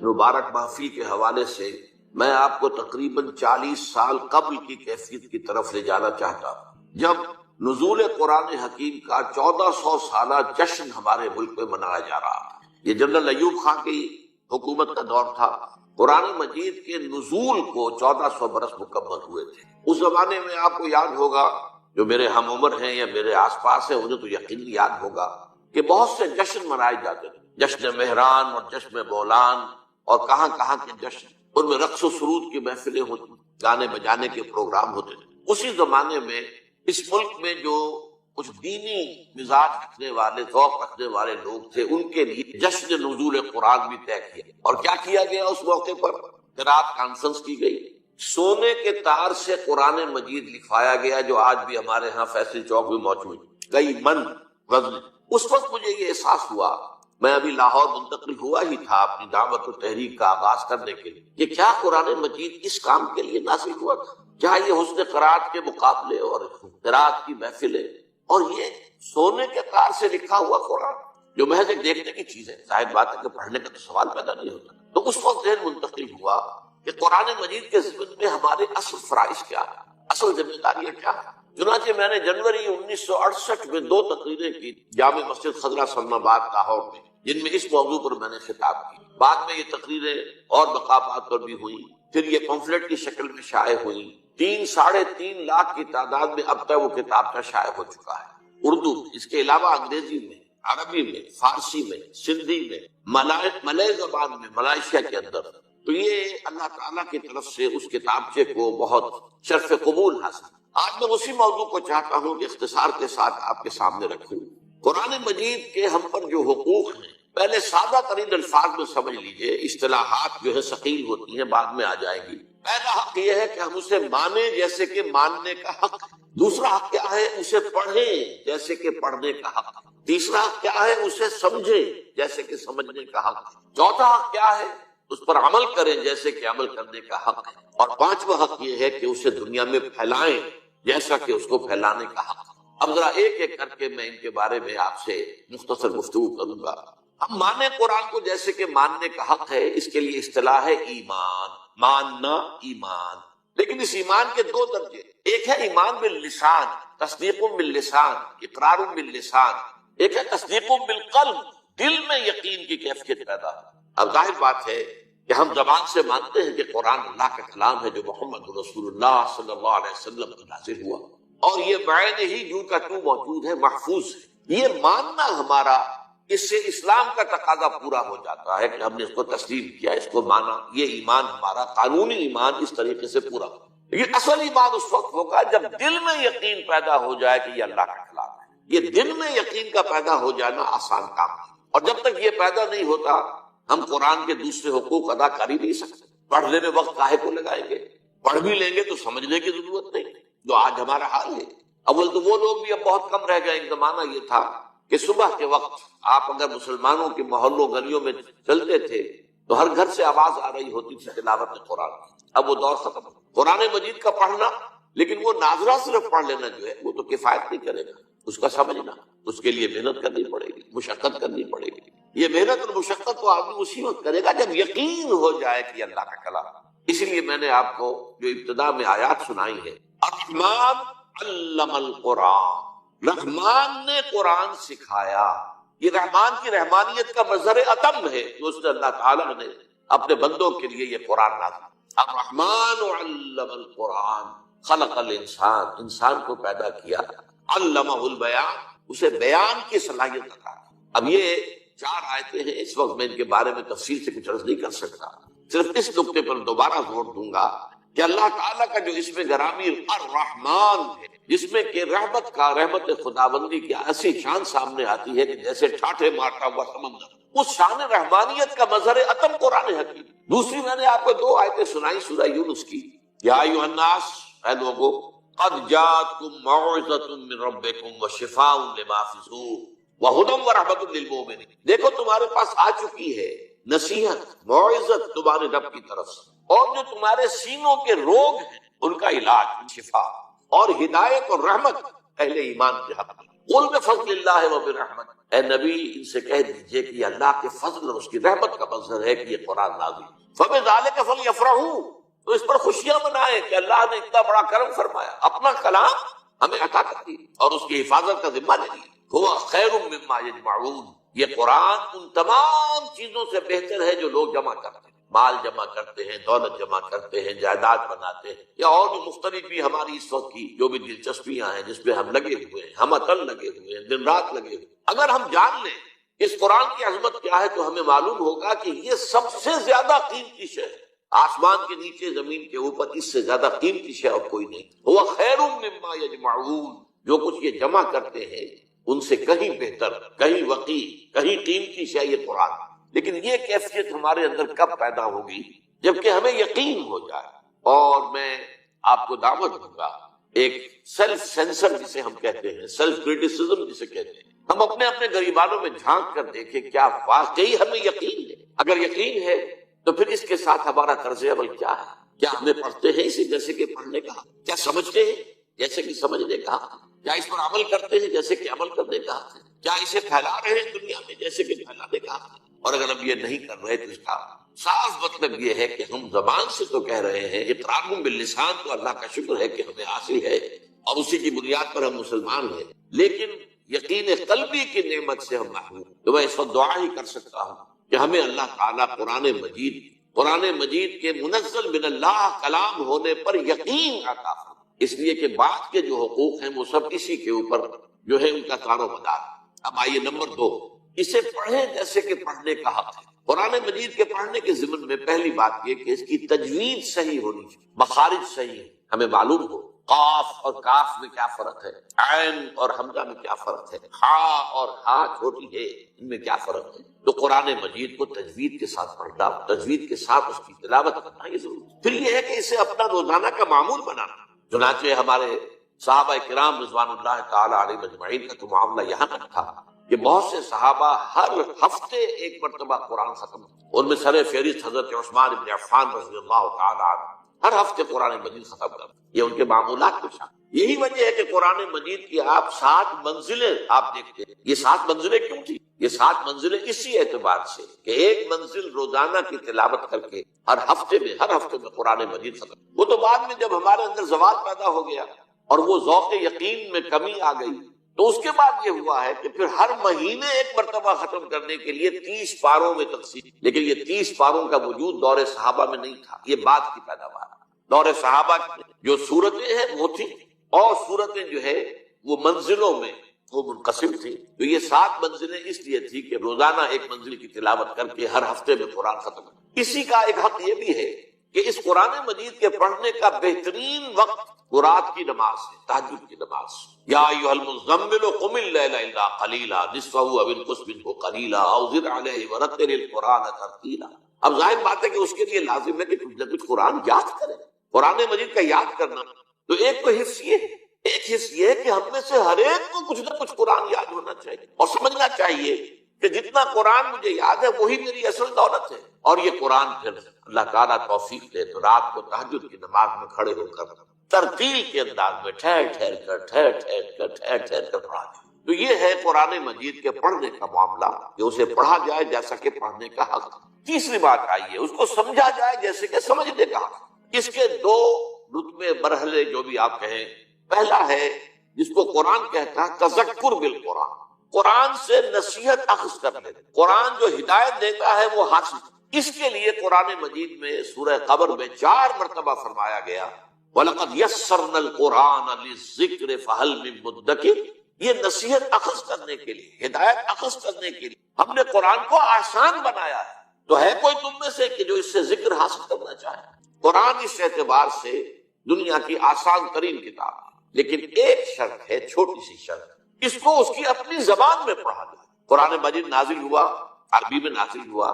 مبارک محفل کے حوالے سے میں آپ کو تقریباً 40 سال قبل کی کیفیت کی طرف لے جانا چاہتا ہوں، جب نزول قرآن حکیم کا 1400 سالہ جشن ہمارے ملک میں منایا جا رہا تھا۔ یہ جنرل ایوب خان کی حکومت کا دور تھا۔ قرآن مجید کے نزول کو 1400 برس مکمل ہوئے تھے۔ اس زمانے میں آپ کو یاد ہوگا، جو میرے ہم عمر ہیں یا میرے آس پاس ہیں انہیں تو یقینی یاد ہوگا کہ بہت سے جشن منائے جاتے تھے، جشن مہران اور جشن بولان اور کہاں کہاں کے جشن، ان میں رقص و سرود کی محفلیں ہوتی، گانے بجانے کے پروگرام ہوتے تھے۔ اسی زمانے میں اس ملک میں جو کچھ دینی مزاج رکھنے والے، ذوق رکھنے والے لوگ تھے، ان کے لیے جشن نزول قرآن بھی طے کیا۔ اور کیا کیا گیا اس موقع پر؟ قرات کانفرنس کی گئی، سونے کے تار سے قرآن مجید لکھوایا گیا، جو آج بھی ہمارے ہاں فیصل چوک میں موجود، کئی من وزن۔ اس وقت مجھے یہ احساس ہوا، میں ابھی لاہور منتقل ہوا ہی تھا اپنی دعوت و تحریک کا آغاز کرنے کے لیے، کہ کیا قرآن مجید اس کام کے لیے نازل ہوا تھا؟ کیا یہ حسن قرات کے مقابلے اور قرات کی محفلیں اور یہ سونے کے تار سے لکھا ہوا قرآن، جو محض ایک دیکھنے کی چیز ہے، ظاہر بات ہے کہ پڑھنے کا تو سوال پیدا نہیں ہوتا۔ تو اس وقت ذہن منتقل ہوا کہ قرآن مجید کے ضمن میں ہمارے اصل فرائض کیا ہے، اصل ذمہ داریاں کیا ہے۔ چنانچہ میں نے جنوری 1968 میں 2 تقریریں کی جامع مسجد خضرہ سلم آباد لاہور میں، جن میں اس موضوع پر میں نے خطاب کی۔ بعد میں یہ تقریریں اور مقامات پر بھی ہوئیں، پھر یہ پمفلٹ کی شکل میں شائع ہوئیں۔ 3-3.5 لاکھ کی تعداد میں اب تک وہ کتاب کا شائع ہو چکا ہے، اردو میں، اس کے علاوہ انگریزی میں، عربی میں، فارسی میں، سندھی میں، ملئی زبان میں، ملائیشیا کے اندر۔ تو یہ اللہ تعالیٰ کی طرف سے اس کتابچے کو بہت شرف قبول حاصل۔ آج میں اسی موضوع کو چاہتا ہوں کہ اختصار کے ساتھ آپ کے سامنے رکھوں۔ قرآن مجید کے ہم پر جو حقوق ہیں، پہلے سادہ ترین الفاظ میں سمجھ لیجئے، اصطلاحات جو ہے ثقیل ہوتی ہیں، بعد میں آ جائے گی۔ پہلا حق یہ ہے کہ ہم اسے مانیں جیسے کہ ماننے کا حق۔ دوسرا حق کیا ہے؟ اسے پڑھیں جیسے کہ پڑھنے کا حق۔ تیسرا حق کیا ہے؟ اسے سمجھیں جیسے کہ سمجھنے کا حق۔ چوتھا حق کیا ہے؟ اس پر عمل کریں جیسے کہ عمل کرنے کا حق ہے۔ اور پانچواں حق یہ ہے کہ اسے دنیا میں پھیلائیں جیسا کہ اس کو پھیلانے کا حق۔ اب ذرا ایک ایک کر کے میں ان کے بارے میں آپ سے مختصر گفتگو کروں گا۔ ہم مانیں قرآن کو جیسے کہ ماننے کا حق ہے، اس کے لیے اصطلاح ہے ایمان، ماننا، ایمان۔ لیکن اس ایمان کے 2 درجے، ایک ہے ایمان باللسان، تصدیق باللسان، اقرار باللسان، ایک ہے تصدیق بالقلب، دل میں یقین کی کیفیت پیدا۔ اب ظاہر بات ہے کہ ہم زبان سے مانتے ہیں کہ قرآن اللہ کا کلام ہے جو محمد رسول اللہ صلی اللہ علیہ وسلم پر نازل ہوا، اور یہ بعین ہی جو کا تو موجود ہے، محفوظ ہے۔ یہ ماننا ہمارا، اس سے اسلام کا تقاضا پورا ہو جاتا ہے کہ ہم نے اس کو تسلیم کیا، اس کو مانا۔ یہ ایمان ہمارا قانونی ایمان اس طریقے سے پورا ہو۔ لیکن اصل ایمان اس وقت ہوگا جب دل میں یقین پیدا ہو جائے کہ یہ اللہ کا کلام ہے۔ یہ دل میں یقین کا پیدا ہو جانا آسان کام ہے، اور جب تک یہ پیدا نہیں ہوتا ہم قرآن کے دوسرے حقوق ادا کر ہی نہیں سکتے۔ پڑھنے میں وقت کاہے کو لگائیں گے؟ پڑھ بھی لیں گے تو سمجھنے کی ضرورت نہیں، جو آج ہمارا حال ہے۔ اول تو وہ لوگ بھی اب بہت کم رہ گئے۔ ایک زمانہ یہ تھا کہ صبح کے وقت آپ اگر مسلمانوں کے محلوں گلیوں میں چلتے تھے تو ہر گھر سے آواز آ رہی ہوتی تھی تلاوت قرآن۔ اب وہ دور ختم۔ قرآن مجید کا پڑھنا، لیکن وہ ناظرہ صرف پڑھ لینا جو ہے وہ تو کفایت نہیں کرے گا، اس کا سمجھنا، اس کے لیے محنت کرنی پڑے گی، مشقت کرنی پڑے گی۔ یہ محنت اور مشقت تو آدمی اسی وقت کرے گا جب یقین ہو جائے کہ اللہ کا کلام۔ اسی لیے میں نے آپ کو جو ابتدا میں آیات سنائی ہے، الرحمن علم القرآن، رحمان نے قرآن سکھایا۔ یہ رحمان کی رحمانیت کا مظہر اتم ہے جو اس نے اللہ تعالیٰ نے اپنے بندوں کے لیے یہ قرآن نازل۔ الرحمن علم القرآن، خلق الانسان، انسان کو پیدا کیا، علمہ البیان، اسے بیان کی صلاحیت عطا کی۔ اب یہ 4 آیتیں ہیں، اس وقت میں ان کے بارے میں تفصیل سے کچھ عرض نہیں کر سکتا، صرف اس نقطے پر دوبارہ زور دوں گا کہ اللہ تعالیٰ کا جو اسم گرامی الرحمن ہے، جس میں کہ رحمت خداوندی کی ایسی شان سامنے آتی ہے کہ جیسے ٹھاٹھے مارتا ہوا سمندر، اس شان رحمانیت کا مظہر اتم قرآن حکیم۔ دوسری میں نے آپ کو 2 آیتیں سنائی سورہ یونس کی، یا ایھا الناس، اے لوگو، قد جاءتکم موعظۃ من ربکم وشفاء لما فی الصدور وہدی ورحمۃ للمؤمنین۔ دیکھو تمہارے پاس آ چکی ہے نصیحت، موعظت تمہارے رب کی طرف سے، اور جو تمہارے سینوں کے روگ ہیں ان کا علاج، شفا، اور ہدایت اور رحمت اہل ایمان کے حق میں۔ قل بفضل اللہ وبرحمت، اے نبی ان سے کہہ دیجئے کہ یہ اللہ کے فضل اور اس کی رحمت کا مظہر ہے کہ یہ قرآن نازل، فبذلک فلیفرحوا، تو اس پر خوشیاں منائیں کہ اللہ نے اتنا بڑا کرم فرمایا، اپنا کلام ہمیں عطا کر دی اور اس کی حفاظت کا ذمہ لے لیا۔ ہوا خیر مما یجمعون، یہ قرآن ان تمام چیزوں سے بہتر ہے جو لوگ جمع کرتے ہیں، مال جمع کرتے ہیں، دولت جمع کرتے ہیں، جائیداد بناتے ہیں، یا اور بھی مختلف بھی ہماری اس وقت کی جو بھی دلچسپیاں ہیں جس پہ ہم لگے ہوئے ہیں، ہم عطل لگے ہوئے ہیں، دن رات لگے ہوئے ہیں، اگر ہم جان لیں اس قرآن کی عظمت کیا ہے تو ہمیں معلوم ہوگا کہ یہ سب سے زیادہ قیمتی شے ہے، آسمان کے نیچے زمین کے اوپر اس سے زیادہ قیمتی شے اور کوئی نہیں۔ ہوا خیر مما یجمعون، جو کچھ یہ جمع کرتے ہیں ان سے کہیں بہتر، کہیں وقی، کہیں قیمتی شے یہ قرآن۔ لیکن یہ کیفیت ہمارے اندر کب پیدا ہوگی؟ جبکہ ہمیں یقین ہو جائے۔ اور میں آپ کو دعوت دوں گا ایک سیلف سینسر جسے ہم کہتے ہیں، سیلف کریٹیسزم جسے کہتے ہیں، ہم اپنے اپنے گریبانوں میں جھانک کر دیکھیں کیا واقعی ہمیں یقین ہے؟ اگر یقین ہے تو پھر اس کے ساتھ ہمارا طرز عمل کیا ہے؟ کیا ہمیں پڑھتے ہیں اسے جیسے کہ پڑھنے کا؟ کیا سمجھتے ہیں جیسے کہ سمجھنے کا؟ کیا اس پر عمل کرتے ہیں جیسے کہ عمل کرنے کا؟ کیا اسے پھیلا رہے ہیں دنیا میں جیسے کہ پھیلانے کا؟ اور اگر ہم یہ نہیں کر رہے تو اس کا صاف مطلب یہ ہے کہ ہم زبان سے تو کہہ رہے ہیں، اقرار باللسان تو اللہ کا شکر ہے کہ ہمیں حاصل ہے اور اسی کی بنیاد پر ہم مسلمان ہیں، لیکن یقین قلبی کی نعمت سے ہم محروم۔ تو میں اس وقت دعا ہی کر سکتا ہوں کہ ہمیں اللہ تعالیٰ قرآن مجید کے منزل من اللہ کلام ہونے پر یقین عطا فرمائے، اس لیے کہ بعد کے جو حقوق ہیں وہ سب اسی کے اوپر جو ہے ان کا کار و مدار۔ اب آئیے نمبر 2، اسے پڑھیں جیسے کہ پڑھنے کا حق ہے۔ قرآن مجید کے پڑھنے کے ضمن میں پہلی بات یہ کہ اس کی تجوید صحیح ہونی چاہیے، مخارج صحیح ہے، ہمیں معلوم ہو قاف اور کاف میں کیا فرق ہے، عین اور حمزہ میں کیا فرق ہے، ہا اور ہا چھوٹی ہے ان میں کیا فرق ہے۔ تو قرآن مجید کو تجوید کے ساتھ پڑھنا، تجوید کے ساتھ اس کی تلاوت کرنا یہ ضروری ہے۔ پھر یہ ہے کہ اسے اپنا روزانہ کا معمول بنانا۔ چنانچہ ہمارے صحابہ کرام رضوان اللہ تعالی علیہ مجمعین کا تو معاملہ یہاں تک تھا کہ بہت سے صحابہ ہر ہفتے ایک مرتبہ قرآن ختم، ان میں سر فہرست حضرت عثمان بن عفان رضی اللہ تعالی عنہ ہر ہفتے قرآن مجید ختم کر، یہ ان کے معمولات کچھ ہیں۔ یہی وجہ ہے کہ قرآن مجید کی آپ 7 منزلیں آپ دیکھتے ہیں۔ یہ 7 منزلیں کیوں تھی؟ یہ 7 منزلیں اسی اعتبار سے کہ ایک منزل روزانہ کی تلاوت کر کے ہر ہفتے میں قرآن مجید ختم۔ وہ تو بعد میں جب ہمارے اندر زوال پیدا ہو گیا اور وہ ذوق یقین میں کمی آ گئی تو اس کے بعد یہ ہوا ہے کہ پھر ہر مہینے ایک مرتبہ ختم کرنے کے لیے 30 پاروں میں تقسیم، لیکن یہ 30 پاروں کا وجود دور صحابہ میں نہیں تھا، یہ بعد کی پیداوار۔ دور صحابہ جو صورتیں ہیں وہ تھی، اور صورتیں جو ہے وہ منزلوں میں وہ منقسم تھی۔ تو یہ 7 منزلیں اس لیے تھی کہ روزانہ ایک منزل کی تلاوت کر کے ہر ہفتے میں قرآن ختم۔ اسی کا ایک حق یہ بھی ہے کہ اس قرآن مجید کے پڑھنے کا بہترین وقت وہ رات کی نماز ہے، تہجد کی نماز۔ یا ایھا المزمل قم اللیل الا قلیلا نصفہ او انقص منہ قلیلا او زد علیہ ورتل القرآن ترتیلا۔ اب ظاہر بات ہے کہ اس کے لیے لازم ہے کہ کچھ نہ کچھ قرآن یاد کرے۔ قرآن مجید کا یاد کرنا تو ایک تو حفظ یہ ہے، ایک حصہ یہ ہے کہ ہم میں سے ہر ایک کو کچھ نہ کچھ قرآن یاد ہونا چاہیے اور سمجھنا چاہیے کہ جتنا قرآن مجھے یاد ہے وہی میری اصل دولت ہے۔ اور یہ قرآن پھر اللہ تعالیٰ توفیق دے تو رات کو تہجد کی نماز میں کھڑے ہو کر ترتیل کے انداز میں ٹھہر کر پڑھا جائے۔ تو یہ ہے قرآن مجید کے پڑھنے کا معاملہ کہ اسے پڑھا جائے جیسا کہ پڑھنے کا حق۔ تیسری بات آئی ہے اس کو سمجھا جائے جیسے کہ سمجھنے کا حق۔ اس کے 2 رتبے مرحلے جو بھی آپ کہیں، پہلا ہے جس کو قرآن کہتا ہے تذکر بالقرآن، قرآن سے نصیحت اخذ کرنے، قرآن جو ہدایت دیتا ہے وہ حاصل۔ اس کے لیے قرآن مجید میں سورہ قمر میں 4 مرتبہ فرمایا گیا وَلَقَدْ يَسَّرْنَا الْقُرْآنَ لِلذِّكْرِ فَهَلْ مِن مُدَّكِرٍ۔ یہ نصیحت اخذ کرنے کے لیے، ہدایت اخذ کرنے کے لیے ہم نے قرآن کو آسان بنایا ہے۔ تو ہے کوئی تم میں سے کہ جو اس سے ذکر حاصل کرنا چاہے؟ قرآن اس اعتبار سے دنیا کی آسان ترین کتاب ہے، لیکن ایک شرط ہے، چھوٹی سی شرط، اس کو اس کی اپنی زبان میں پڑھا جائے۔ قرآن مجید نازل ہوا، عربی میں نازل ہوا،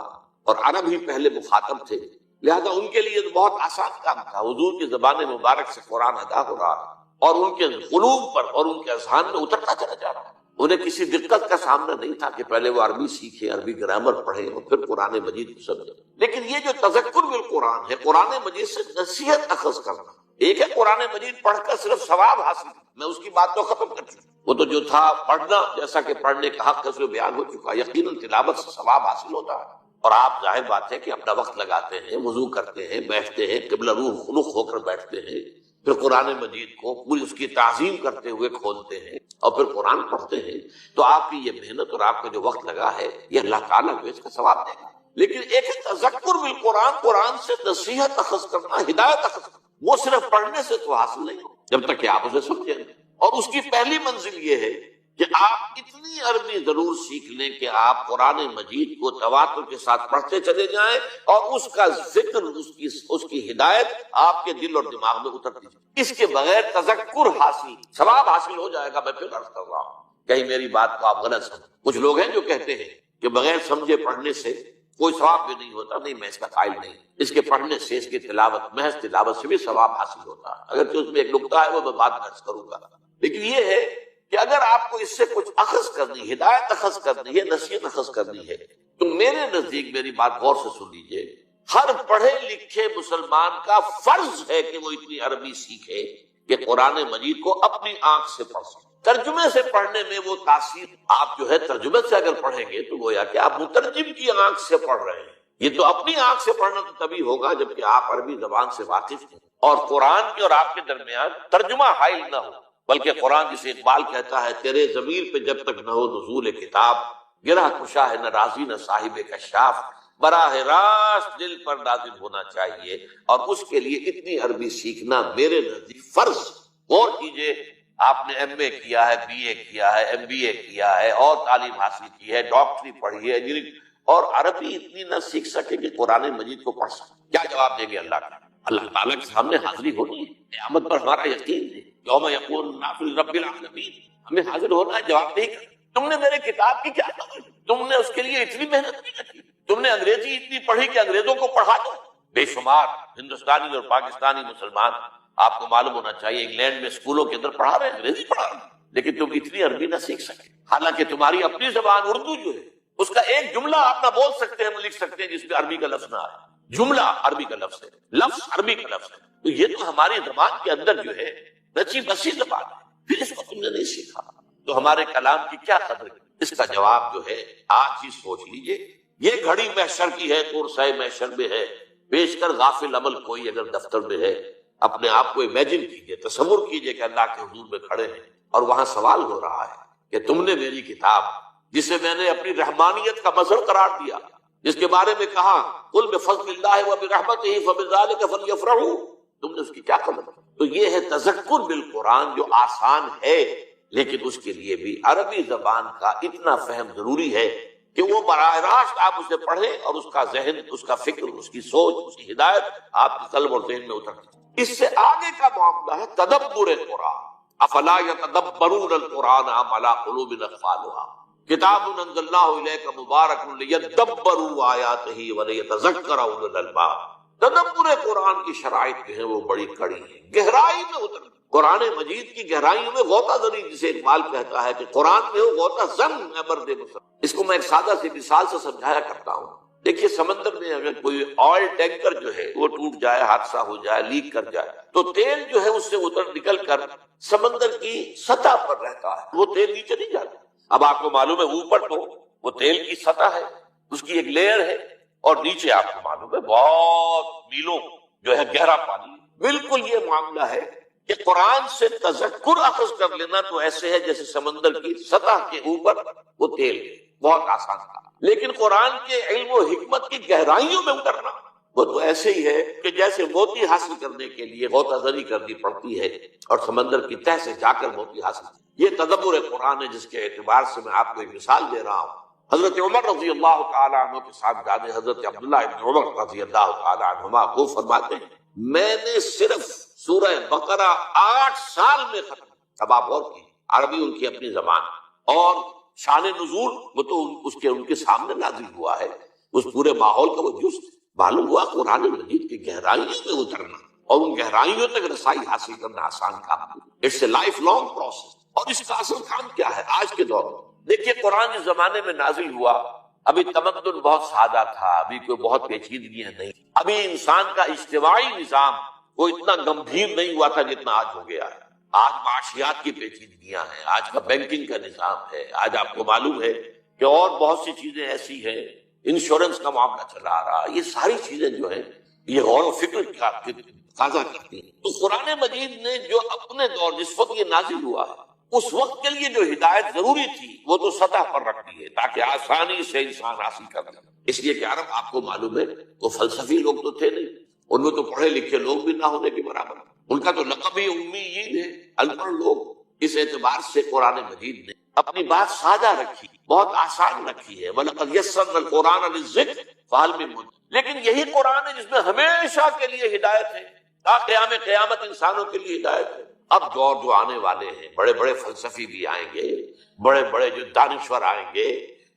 اور عرب ہی پہلے مخاطب تھے، لہذا ان کے لیے بہت آسان کام تھا۔ حضور کی زبان مبارک سے قرآن ادا ہو رہا ہے اور ان کے قلوب پر اور ان کے اذہان میں اترتا چلا جا رہا ہے۔ انہیں کسی دقت کا سامنا نہیں تھا کہ پہلے وہ عربی سیکھیں، عربی گرامر پڑھیں اور پھر قرآن مجید کو سمجھیں۔ لیکن یہ جو تذکر بالقرآن ہے، قرآن مجید سے نصیحت اخذ کرنا، ایک ہے قرآن مجید پڑھ کر صرف ثواب حاصل، میں اس کی بات تو ختم کر چکا، وہ تو جو تھا پڑھنا، جیسا کہ پڑھنے کا حق اس میں بیان ہو چکا، یقیناً تلاوت سے ثواب حاصل ہوتا ہے، اور آپ ظاہر بات ہے کہ اپنا وقت لگاتے ہیں، وضو کرتے ہیں، بیٹھتے ہیں، قبلہ روح خلق ہو کر بیٹھتے ہیں، پھر قرآن مجید کو پوری اس کی تعظیم کرتے ہوئے کھولتے ہیں اور پھر قرآن پڑھتے ہیں، تو آپ کی یہ محنت اور آپ کا جو وقت لگا ہے یہ اللہ تعالیٰ جو اس کا ثواب دے گا۔ لیکن ایک ہے تذکر بالقرآن، قرآن سے نصیحت اخذ کرنا، ہدایت اخذ کرنا، وہ صرف پڑھنے سے تو حاصل نہیں ہو جب تک کہ آپ اسے سمجھیں، اور اس کی پہلی منزل یہ ہے کہ آپ اتنی عربی ضرور سیکھ لیں کہ آپ قرآن مجید کو تواتر کے ساتھ پڑھتے چلے جائیں اور اس کا ذکر، اس کی ہدایت آپ کے دل اور دماغ میں اترتی جائے۔ اس کے بغیر تذکر حاصل، ثواب حاصل ہو جائے گا، میں پھر عرض کر رہا ہوں، کہیں میری بات کو آپ غلط سمجھیں۔ کچھ لوگ ہیں جو کہتے ہیں کہ بغیر سمجھے پڑھنے سے کوئی ثواب بھی نہیں ہوتا، نہیں، میں اس کا قائل نہیں، اس کے پڑھنے سے، اس کی تلاوت، محض تلاوت سے بھی ثواب حاصل ہوتا ہے، اگرچہ اس میں ایک نقطہ ہے وہ میں بعد میں عرض کروں گا، لیکن یہ ہے کہ اگر آپ کو اس سے کچھ اخذ کرنی، ہدایت اخذ کرنی ہے، نصیحت اخذ کرنی ہے، تو میرے نزدیک میری بات غور سے سن لیجئے، ہر پڑھے لکھے مسلمان کا فرض ہے کہ وہ اتنی عربی سیکھے کہ قرآن مجید کو اپنی آنکھ سے پڑھ سکے۔ ترجمے سے پڑھنے میں وہ تاثیر، آپ جو ہے ترجمے سے اگر پڑھیں گے تو گویا کہ آپ مترجم کی آنکھ سے پڑھ رہے ہیں، یہ تو اپنی آنکھ سے پڑھنا تو تبھی ہوگا جبکہ آپ عربی زبان سے واقف ہیں اور قرآن کے اور آپ کے درمیان ترجمہ حائل نہ ہو، بلکہ قرآن جسے اقبال کہتا ہے، تیرے ضمیر پہ جب تک نہ ہو نزول کتاب، گرہ کشا ہے نہ رازی نہ صاحب کشاف، براہ راست دل پر نازل ہونا چاہیے، اور اس کے لیے اتنی عربی سیکھنا میرے نزدیک فرض۔ غور کیجئے، آپ نے ایم اے کیا ہے، بی اے کیا ہے، ایم بی اے کیا ہے، اور تعلیم حاصل کی ہے، ڈاکٹری پڑھی ہے، انجینئرنگ، اور عربی اتنی نہ سیکھ سکے کہ قرآن مجید کو پڑھ سکے، کیا جواب دیں گے اللہ کا؟ اللہ تعالیٰ کے سامنے حاضری ہونی ہے، قیامت پر ہمارا یقین ہے، یوم یقول الناس لرب العالمین، ہمیں حاضر ہونا ہے، جواب نہیں کرنا۔ تم نے میرے کتاب کی کیا خبر؟ تم نے اس کے لیے اتنی محنت نہیں کی، تم نے انگریزی اتنی پڑھی کہ انگریزوں کو پڑھا دو۔ بے شمار ہندوستانی اور پاکستانی مسلمان، آپ کو معلوم ہونا چاہیے، انگلینڈ میں اسکولوں کے اندر پڑھا رہے ہیں، انگریزی پڑھا رہے ہیں، لیکن تم اتنی عربی نہ سیکھ سکے، حالانکہ تمہاری اپنی زبان اردو جو ہے اس کا ایک جملہ آپ نہ بول سکتے ہیں، لکھ سکتے ہیں جس میں عربی کا لفظ نہ آئے، جملہ عربی کا لفظ ہے، لفظ عربی کا لفظ ہے، تو یہ تو ہماری زبان کے اندر جو ہے رچی بسی زبان ہے، پھر اس کو تم نے نہیں سیکھا تو ہمارے کلام کی کیا قدر ہے؟ اس کا جواب جو ہے آج ہی سوچ لیجئے، یہ گھڑی محشر کی ہے، قرصۂ محشر میں ہے، پیش کر غافل عمل کوئی اگر دفتر میں ہے، اپنے آپ کو امیجن کیجئے، تصور کیجئے کہ اللہ کے حضور میں کھڑے ہیں اور وہاں سوال ہو رہا ہے کہ تم نے میری کتاب، جسے میں نے اپنی رحمانیت کا مظہر قرار دیا، جس کے بارے میں کہا قل بفضل اللہ وبرحمتہ فبذلک فلیفرحوا، تم نے اس کی کیا قدر؟ تو یہ ہے تذکر بالقرآن، جو آسان ہے لیکن اس کے لیے بھی عربی زبان کا اتنا فہم ضروری ہے کہ وہ براہ راست آپ اسے پڑھیں اور اس کا ذہن، اس کا فکر، اس کی سوچ، اس کی ہدایت آپ کے قلب اور ذہن میں اترتی۔ اس سے آگے کا معاملہ ہے تدبر قرآن، افلا یتدبرون القرآن ام علی قلوب اقفالها، کتاب انزلناہ الیک مبارک لیدبروا آیاتہ ولیتذکر اولو الالباب۔ تدبر قرآن کی شرائط جو ہے وہ بڑی کڑی ہے، گہرائی میں اتر، قرآن مجید کی گہرائیوں میں غوطہ زنی، جسے اقبال کہتا ہے کہ قرآن میں ہو غوطہ زن ہے مرد مسلم۔ اس کو میں ایک سادہ سی مثال سے سمجھایا کرتا ہوں، دیکھیے سمندر میں اگر کوئی آئل ٹینکر جو ہے وہ ٹوٹ جائے، حادثہ ہو جائے، لیک کر جائے، تو تیل جو ہے اس سے اتر نکل کر سمندر کی سطح پر رہتا ہے، وہ تیل نیچے نہیں جاتا۔ اب آپ کو معلوم ہے اوپر تو وہ تیل کی سطح ہے، اس کی ایک لیئر ہے، اور نیچے آپ کو معلوم ہے بہت میلوں جو ہے گہرا پانی۔ بالکل یہ معاملہ ہے کہ قرآن سے تذکر اخذ کر لینا تو ایسے ہے جیسے سمندر کی سطح کے اوپر وہ تیل ہے، بہت آسان تھا، لیکن قرآن کے علم و حکمت کی گہرائیوں میں اترنا وہ تو ایسے ہی ہے کہ جیسے موتی حاصل کرنے کے لیے غوطہ زنی کرنی پڑتی ہے اور سمندر کی تہہ سے جا کر موتی حاصل۔ یہ تدبر قرآن ہے جس کے اعتبار سے میں آپ کو ایک مثال دے رہا ہوں۔ حضرت عمر رضی اللہ تعالیٰ عنہ کے ساتھ جانے حضرت عبداللہ ابن عمر رضی اللہ تعالیٰ عنہما کو فرماتے ہیں میں نے صرف سورہ بقرہ 8 سال میں ختم۔ اب آپ غور کی، عربی ان کی اپنی زبان، اور شان نزول وہ تو ان کے سامنے نازل ہوا ہے، اس پورے ماحول کا وہ جز معلوم ہوا قرآن مجید کی گہرائیوں میں اترنا اور ان گہرائیوں تک رسائی حاصل کرنا آسان کام ہے، it's a life long process. اور اس کا اصل کام کیا ہے آج کے دور میں؟ دیکھیے قرآن جس زمانے میں نازل ہوا ابھی تمدن بہت سادہ تھا، ابھی کوئی بہت پیچیدگیاں نہیں، ابھی انسان کا اجتماعی نظام وہ اتنا گمبھیر نہیں ہوا تھا جتنا آج ہو گیا ہے۔ آج معاشیات کی پیچیدگیاں ہیں، آج کا بینکنگ کا نظام ہے، آج آپ کو معلوم ہے کہ اور بہت سی چیزیں ایسی ہیں، انشورنس کا معاملہ چلا آ رہا، یہ ساری چیزیں جو ہیں یہ غور و فکر کا تقاضا کرتی ہیں۔ تو قرآن مجید نے جو اپنے دور جس وقت یہ نازل ہوا ہے اس وقت کے لیے جو ہدایت ضروری تھی وہ تو سطح پر رکھ دی ہے تاکہ آسانی سے انسان حاصل کر لے۔ اس لیے کہ عرب آپ کو معلوم ہے وہ فلسفی لوگ تو تھے نہیں، ان میں تو پڑھے لکھے لوگ بھی نہ ہونے کے برابر، ان کا تو لقب ہی امیین ہے، ان پڑھ لوگ۔ اس اعتبار سے قرآن مجید نے اپنی بات سادہ رکھی، بہت آسان رکھی ہے، وَلَقَدْ يَسَّرْنَا الْقُرْآنَ لِلذِّكْرِ فَهَلْ مِن مُدَّكِرٍ۔ لیکن یہی قرآن ہے جس میں ہمیشہ کے لیے ہدایت ہے، تا قیامت انسانوں کے لیے ہدایت ہے۔ اب دور جو آنے والے ہیں، بڑے بڑے فلسفی بھی آئیں گے، بڑے بڑے جو دانشور آئیں گے،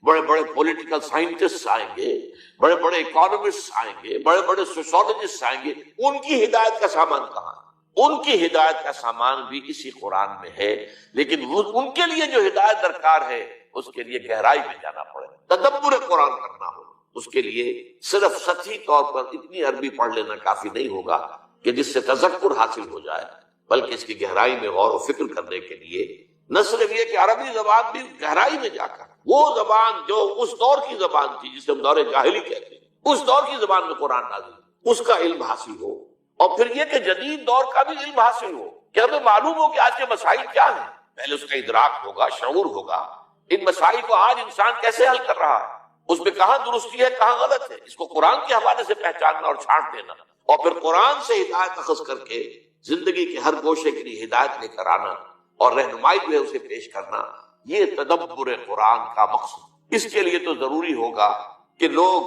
بڑے بڑے پولیٹیکل سائنٹسٹ آئیں گے، بڑے بڑے اکانومسٹ آئیں گے، بڑے بڑے سوشولوجسٹ آئیں گے، ان کی ہدایت کا سامان کہاں؟ ان کی ہدایت کا سامان بھی اسی قرآن میں ہے، لیکن ان کے لیے جو ہدایت درکار ہے اس کے لیے گہرائی میں جانا پڑے، تدبر قرآن کرنا ہو۔ اس کے لیے صرف سطحی طور پر اتنی عربی پڑھ لینا کافی نہیں ہوگا کہ جس سے تذکر حاصل ہو جائے، بلکہ اس کی گہرائی میں غور و فکر کرنے کے لیے نہ صرف یہ کہ عربی زبان بھی گہرائی میں جا کر وہ زبان جو اس دور کی زبان تھی جسے ہم دور جاہلی کہتے ہیں، اس دور کی زبان میں قرآن نازل، اس کا علم حاصل ہو، اور پھر یہ کہ جدید دور کا بھی علم حاصل ہو کہ ہمیں معلوم ہو کہ آج کے مسائل کیا ہیں، پہلے اس کا ادراک ہوگا، شعور ہوگا، ان مسائل کو آج انسان کیسے حل کر رہا ہے، اس میں کہاں درستی ہے کہاں غلط ہے، اس کو قرآن کے حوالے سے پہچاننا اور چھانٹ دینا، اور پھر قرآن سے ہدایت اخذ کر کے زندگی کے ہر گوشے کے لیے ہدایت لے کر آنا اور رہنمائی جو ہے اسے پیش کرنا، یہ تدبر قرآن کا مقصد۔ اس کے لیے تو ضروری ہوگا کہ لوگ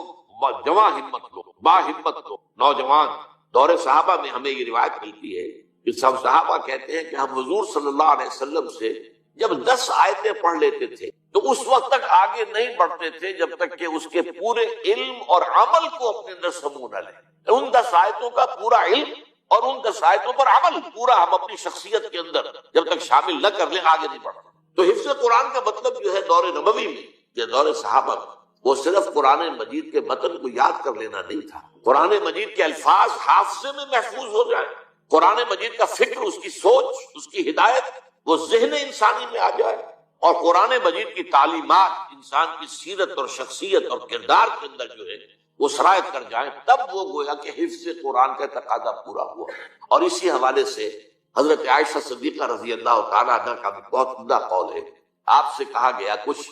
جواں ہمت لوگ، با ہمت لوگ، نوجوان، دور صحابہ میں ہمیں یہ روایت ملتی ہے کہ سب صحابہ کہتے ہیں کہ ہم حضور صلی اللہ علیہ وسلم سے جب 10 آیتیں پڑھ لیتے تھے تو اس وقت تک آگے نہیں بڑھتے تھے جب تک کہ اس کے پورے علم اور عمل کو اپنے اندر سمو نہ لیں۔ ان 10 آیتوں کا پورا علم اور ان 10 آیتوں پر عمل پورا ہم اپنی شخصیت کے اندر جب تک شامل نہ کر لیں آگے نہیں بڑھتے۔ تو حفظ قرآن کا مطلب جو ہے دور نبوی میں یا دور صحابہ میں وہ صرف قرآن مجید کے متن کو یاد کر لینا نہیں تھا، قرآن مجید کے الفاظ حافظے میں محفوظ ہو جائیں، قرآن مجید کا فکر، اس کی سوچ، اس کی ہدایت وہ ذہن انسانی میں آ جائے، اور قرآن مجید کی تعلیمات انسان کی سیرت اور شخصیت اور کردار کے اندر جو ہے وہ سرایت کر جائیں، تب وہ گویا کہ حفظ قرآن کا تقاضا پورا ہوا۔ اور اسی حوالے سے حضرت عائشہ صدیقہ رضی اللہ تعالیٰ عنہ کا بھی بہت عمدہ قول ہے۔ آپ سے کہا گیا کچھ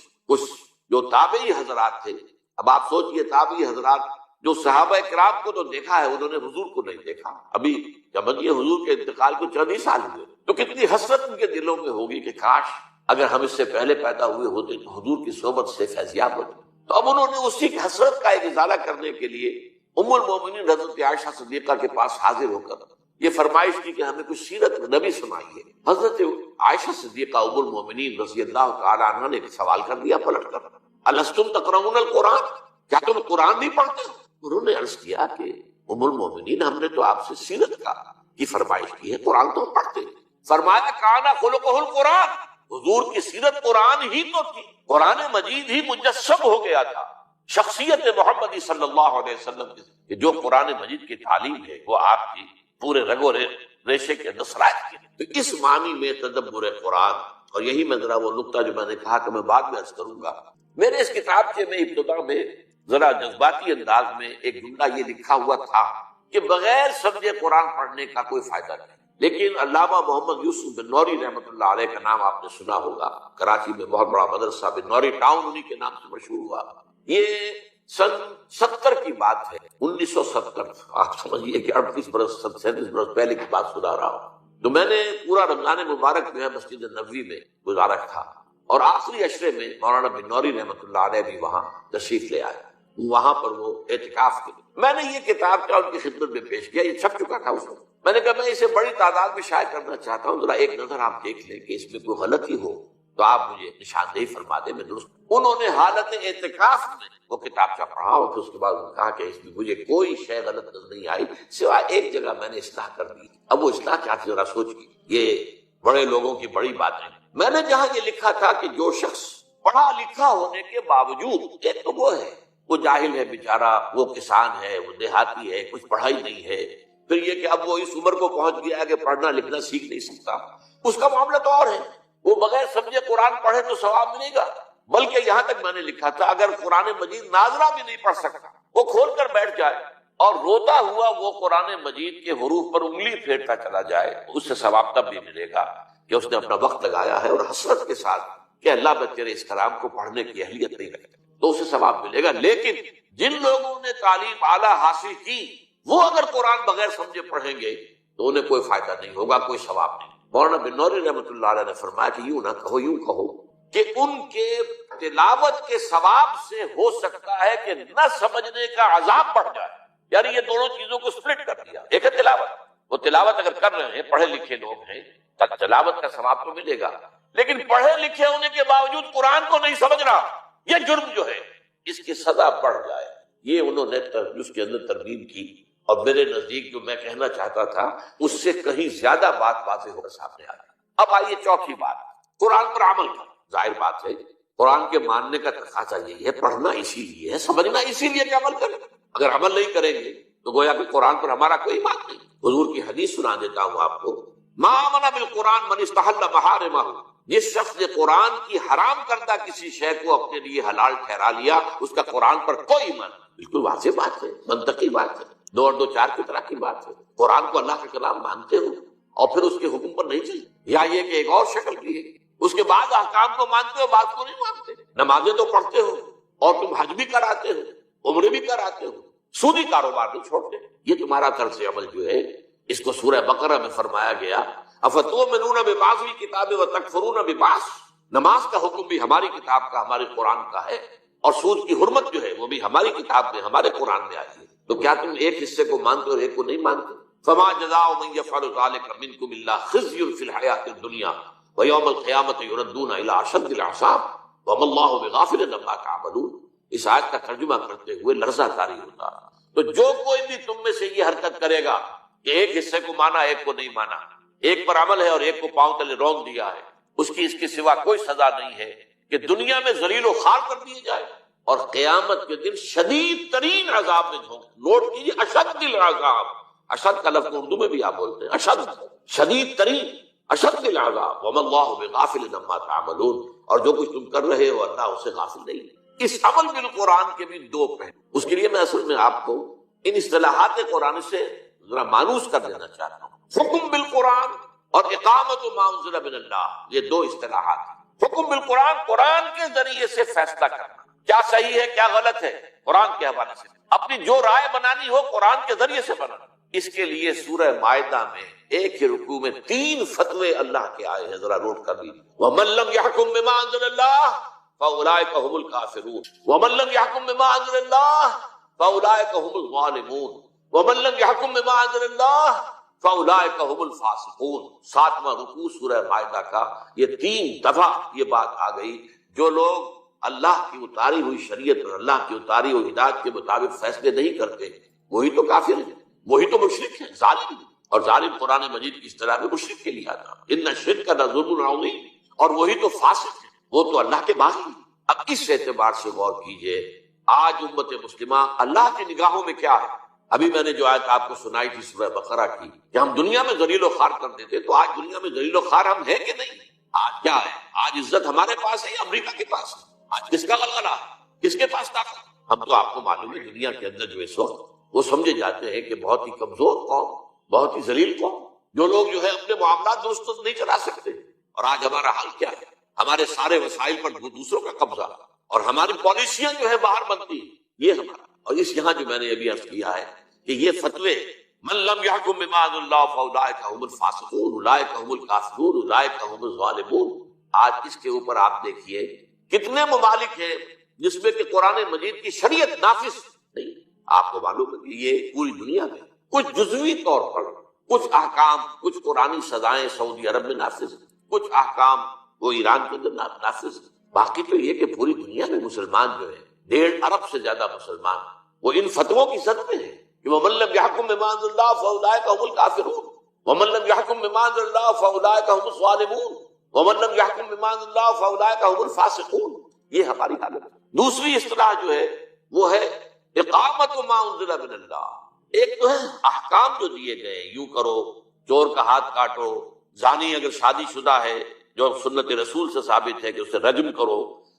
جو تابعی حضرات تھے، اب آپ سوچئے تابعی حضرات جو صحابہ کرام کو تو دیکھا ہے، انہوں نے حضور کو نہیں دیکھا، ابھی جب یہ حضور کے انتقال کو 40 سال ہوئے، تو کتنی حسرت ان کے دلوں میں ہوگی کہ کاش اگر ہم اس سے پہلے پیدا ہوئے ہوتے تو حضور کی صحبت سے فیضیاب ہوتے۔ تو اب انہوں نے اسی حسرت کا ایک ازالہ کرنے کے لیے ام المومنین حضرت عائشہ صدیقہ کے پاس حاضر ہو کر یہ فرمائش کی کہ ہمیں کچھ سیرت نبی سنائیے۔ حضرت عائشہ صدیقہ ام المومنین رضی اللہ تعالی عنہ نے ایک سوال کر دیا پلٹ کر، الستم تقرؤون القرآن، کیا تم قرآن نہیں پڑھتے؟ انہوں نے عرض کیا کہ ام المومنین ہم نے تو آپ سے سیرت کی فرمائش کی ہے، قرآن تو ہم پڑھتے ہیں۔ فرمایا کانا خلقہ القرآن، حضور کی سیرت قرآن ہی تو تھی، قرآن مجید ہی مجسم ہو گیا تھا شخصیت محمدی صلی اللہ علیہ وسلم کی، جو قرآن مجید کی تعلیم ہے وہ آپ کی پورے رگ و ریشے کے اندر سرایت کی۔ تو اس معنی میں تدبر قرآن، اور یہی میں ذرا وہ نقطہ جو میں نے کہا کہ میں بعد میں عرض کروں گا، میرے اس کتاب کے میں ابتدا میں ذرا جذباتی انداز میں ایک جملہ یہ لکھا ہوا تھا کہ بغیر سمجھے قرآن پڑھنے کا کوئی فائدہ نہیں، لیکن علامہ محمد یوسف بن نوری رحمۃ اللہ علیہ کا نام آپ نے سنا ہوگا، کراچی میں بہت بڑا مدرسہ بن نوری ٹاؤن انہی کے نام سے مشہور ہوا۔ یہ سن 70 کی بات ہے، 1970، آپ سمجھیے کہ 38 برس 37 برس پہلے کی بات سنا رہا ہوں۔ تو میں نے پورا رمضان مبارک جو ہے مسجد نبوی میں گزارا تھا، اور آخری عشرے میں مولانا بن نوری رحمۃ اللہ علیہ بھی وہاں تشریف لے آئے، وہاں پر وہ اعتکاف کے لیے میں نے یہ کتاب کا ان کی خدمت میں پیش کیا، یہ چھپ چکا تھا اس وقت۔ میں نے کہا میں اسے بڑی تعداد میں شائع کرنا چاہتا ہوں، ذرا ایک نظر آپ دیکھ لیں کہ اس میں کوئی غلطی ہو تو آپ مجھے نشاندہی فرما دیں، میں درست۔ انہوں نے حالت اعتکاف میں وہ کتابچہ پڑھا، اور پھر اس کے بعد انہوں نے کہا کہ اس میں مجھے کوئی شے غلط نظر نہیں آئی سوائے ایک جگہ میں نے اصلاح کر دی۔ اب وہ اصلاح کیا تھی ذرا سوچیے، یہ بڑے لوگوں کی بڑی باتیں۔ میں نے جہاں یہ لکھا تھا کہ جو شخص پڑھا لکھا ہونے کے باوجود، ایک تو وہ ہے وہ جاہل ہے بیچارہ، وہ کسان ہے، وہ دیہاتی ہے، کچھ پڑھائی نہیں ہے، پھر یہ کہ اب وہ اس عمر کو پہنچ گیا ہے کہ پڑھنا لکھنا سیکھ نہیں سکتا، اس کا معاملہ تو اور ہے، وہ بغیر سمجھے قرآن پڑھے تو ثواب ملے گا۔ بلکہ یہاں تک میں نے لکھا تھا اگر قرآن مجید ناظرہ بھی نہیں پڑھ سکتا، وہ کھول کر بیٹھ جائے اور روتا ہوا وہ قرآن مجید کے حروف پر انگلی پھیرتا چلا جائے، اس سے ثواب تب بھی ملے گا کہ اس نے اپنا وقت لگایا ہے اور حسرت کے ساتھ کہ اللہ میں تیرے اس کلام کو پڑھنے کی اہلیت نہیں رکھتا، تو اسے ثواب ملے گا۔ لیکن جن لوگوں نے تعلیم اعلیٰ حاصل کی وہ اگر قرآن بغیر سمجھے پڑھیں گے تو انہیں کوئی فائدہ نہیں ہوگا، کوئی ثواب نہیں۔ مولانا بن نوری رحمۃ اللہ علیہ نے فرمایا کہ یوں نہ کہو، یوں کہو کہ ان کے تلاوت کے ثواب سے ہو سکتا ہے کہ نہ سمجھنے کا عذاب بڑھ جائے، یعنی یہ دونوں چیزوں کو سپلٹ کر دیا۔ ایک ہے تلاوت، وہ تلاوت اگر کر رہے ہیں، پڑھے لکھے لوگ ہیں، تلاوت کا ثواب تو ملے گا، لیکن پڑھے لکھے ہونے کے باوجود قرآن کو نہیں سمجھ رہا، یہ جرم جو ہے اس کی سزا بڑھ جائے۔ یہ انہوں نے اس کے اندر ترغیب کی، اور میرے نزدیک جو میں کہنا چاہتا تھا اس سے کہیں زیادہ بات واضح ہو کر سامنے آ گئی۔ اب آئیے چوتھی بات، قرآن پر عمل کرنا۔ ظاہر بات ہے قرآن کے ماننے کا تقاضا یہی ہے، پڑھنا اسی لیے ہے، سمجھنا اسی لیے کہ عمل کریں۔ اگر عمل نہیں کریں گے تو گویا کہ قرآن پر ہمارا کوئی بات نہیں۔ حضور کی حدیث سنا دیتا ہوں آپ کو، ما آمن بالقرآن من استحل محارمہ، جس شخص نے قرآن کی حرام کردہ کسی شے کو اپنے لیے حلال ٹھہرا لیا، اس کا قرآن پر کوئی ایمان نہیں۔ بالکل واضح بات ہے، منطقی بات ہے، دو اور دو چار کی طرح کی بات ہے۔ قرآن کو اللہ کا کلام مانتے ہو اور پھر اس کے حکم پر نہیں چلتے، یا یہ کہ ایک اور شکل بھی ہے، اس کے بعد احکام کو مانتے ہو، بات کو نہیں مانتے۔ نمازیں تو پڑھتے ہو اور تم حج بھی کراتے ہو، عمرے بھی کراتے ہو، سودی کاروبار نہیں چھوڑتے۔ یہ تمہارا طرز عمل جو ہے، اس کو سورہ بقرہ میں فرمایا گیا، افتؤمنون ببعض الکتاب وتکفرون ببعض۔ نماز کا حکم بھی ہماری کتاب کا، ہمارے قرآن کا ہے، اور سود کی حرمت جو ہے وہ بھی ہماری کتاب میں، ہمارے قرآن میں آئی ہے۔ تو کیا تم ایک حصے کو مانتے اور ایک کو نہیں مانتے؟ فما جزاء من يفعل ذلك منكم الا خزي في الحياة الدنيا ويوم القيامة يردون الى اشد العذاب وما الله بغافل عما تعملون۔ اس آیت کا ترجمہ کرتے ہوئے لرزہ طاری ہوتا، تو جو کوئی بھی تم میں سے یہ حرکت کرے گا کہ ایک حصے کو مانا ایک کو نہیں مانا، ایک پر عمل ہے اور ایک کو پاؤں تلے رونگ دیا ہے، اس کی اس کے سوا کوئی سزا نہیں ہے کہ دنیا میں ذلیل و خوار کر دیے جائے اور قیامت کے دن شدید ترین عذاب میں جھونک۔ نوٹ کیجیے، اشد العذاب، اشد کا لفظ اردو میں بھی آپ بولتے ہیں، اشد، شدید ترین، اشد العذاب، وما اللہ بغافل عما تعملون، اور جو کچھ تم کر رہے ہو اللہ اسے غافل نہیں ہے۔ اس عمل بالقرآن کے بھی دو پہلو، اس کے لیے میں اصل میں آپ کو ان اصطلاحات قرآن سے ذرا مانوس کر دینا چاہتا ہوں۔ حکم بالقرآن اور اقامت ما انزل من اللہ، یہ دو اصطلاحات ہیں۔ حکم بالقرآن، قرآن کے ذریعے سے فیصلہ کرنا، کیا صحیح ہے کیا غلط ہے، قرآن کے حوالے سے، اپنی جو رائے بنانی ہو قرآن کے ذریعے سے بنانا۔ اس کے لیے سورہ مائدہ میں ایک ہی رکوع میں 3 فتوے اللہ کے آئے ہیں، ذرا نوٹ کر لیجیے۔ وَمَن لَّمْ يَحْكُم بِمَا أَنزَلَ اللَّهُ فَأُولَٰئِكَ هُمُ الْكَافِرُونَ وَمَن لَّمْ يَحْكُم بِمَا أَنزَلَ اللَّهُ فَأُولَٰئِكَ هُمُ الظَّالِمُونَ وَمَن لَّمْ يَحْكُم بِمَا أَنزَلَ اللَّهُ فَأُولَٰئِكَ هُمُ الْفَاسِقُونَ۔ 7واں رکوع سورہ مائدہ کا یہ 3 دفعہ یہ بات آ گئی، جو لوگ اللہ کی اتاری ہوئی شریعت اور اللہ کی اتاری ہوئی ہدایت کے مطابق فیصلے نہیں کرتے، وہی تو کافر ہیں، وہی تو مشرک ہیں، ظالم ہیں۔ اور ظالم قرآن مجید کی اصطلاح میں مشرک کے لیے آتا، ان الشرک لظلم عظیم، اور وہی تو فاسق ہیں، وہ تو اللہ کے باغی ہیں۔ اب اس اعتبار سے غور کیجئے، آج امت مسلمہ اللہ کی نگاہوں میں کیا ہے؟ ابھی میں نے جو آیت آپ کو سنائی تھی سورہ بقرہ کی کہ ہم دنیا میں ذلیل و خوار کر دیتے، تو آج دنیا میں ذلیل و خوار ہم ہیں کہ نہیں؟ آج کیا ہے؟ آج عزت ہمارے پاس ہے یا امریکہ کے پاس ہے؟ آج کس کا غلغلہ ہے؟ کس کے پاس طاقت؟ ہم تو آپ کو معلوم ہے دنیا کے اندر جو اس وقت وہ سمجھے جاتے ہیں کہ بہت ہی کمزور قوم، بہت ہی ذلیل قوم، جو لوگ جو ہے اپنے معاملات درست نہیں چلا سکتے۔ اور آج ہمارا حال کیا ہے؟ ہمارے سارے وسائل پر دوسروں کا قبضہ، اور ہماری پالیسیاں جو ہے باہر بنتی ہیں، یہ ہمارا۔ اور اس یہاں جو میں نے ابھی عرض کیا ہے کہ یہ فتوے، من لم يحكم بما انزل الله فاولئک هم الفاسقون اولئک هم الکافرون اولئک هم الظالمون۔ آج اس کے اوپر آپ دیکھیے کتنے ممالک ہیں جس میں کہ قرآن مجید کی شریعت نافذ نہیں۔ آپ کو معلوم ہے کہ یہ پوری دنیا میں کچھ جزوی طور پر کچھ احکام، کچھ قرآنی سزائیں سعودی عرب میں نافذ ہیں، کچھ احکام وہ ایران کے اندر نافذ ہیں۔ باقی تو یہ کہ پوری دنیا میں مسلمان جو ہے 1.5 ارب سے زیادہ مسلمان، وہ ان فتووں کی زد میں ہیں کہ وَمَن لَّمْ يَحْكُم بِمَا أَنزَلَ اللَّهُ فَأُولَٰئِكَ هُمُ الْكَافِرُونَ وَمَن لَّمْ يَحْكُم بِمَا أَنزَلَ اللَّهُ فَأُولَٰئِكَ هُمُ الظَّالِمُونَ وَمَن لَّمْ يَحْكُم بِمَا أَنزَلَ اللَّهُ فَأُولَٰئِكَ هُمُ الْفَاسِقُونَ۔ یہ ہماری حالت ہے۔ دوسری اصطلاح جو ہے وہ ہے اقامت ما انزل من اللہ، ایک تو ہے احکام جو دیے گئے، یوں کرو، چور کا ہاتھ کاٹو، زانی اگر شادی شدہ ہے جو سنت رسول سے ثابت ہے کہ اسے رجم کرو،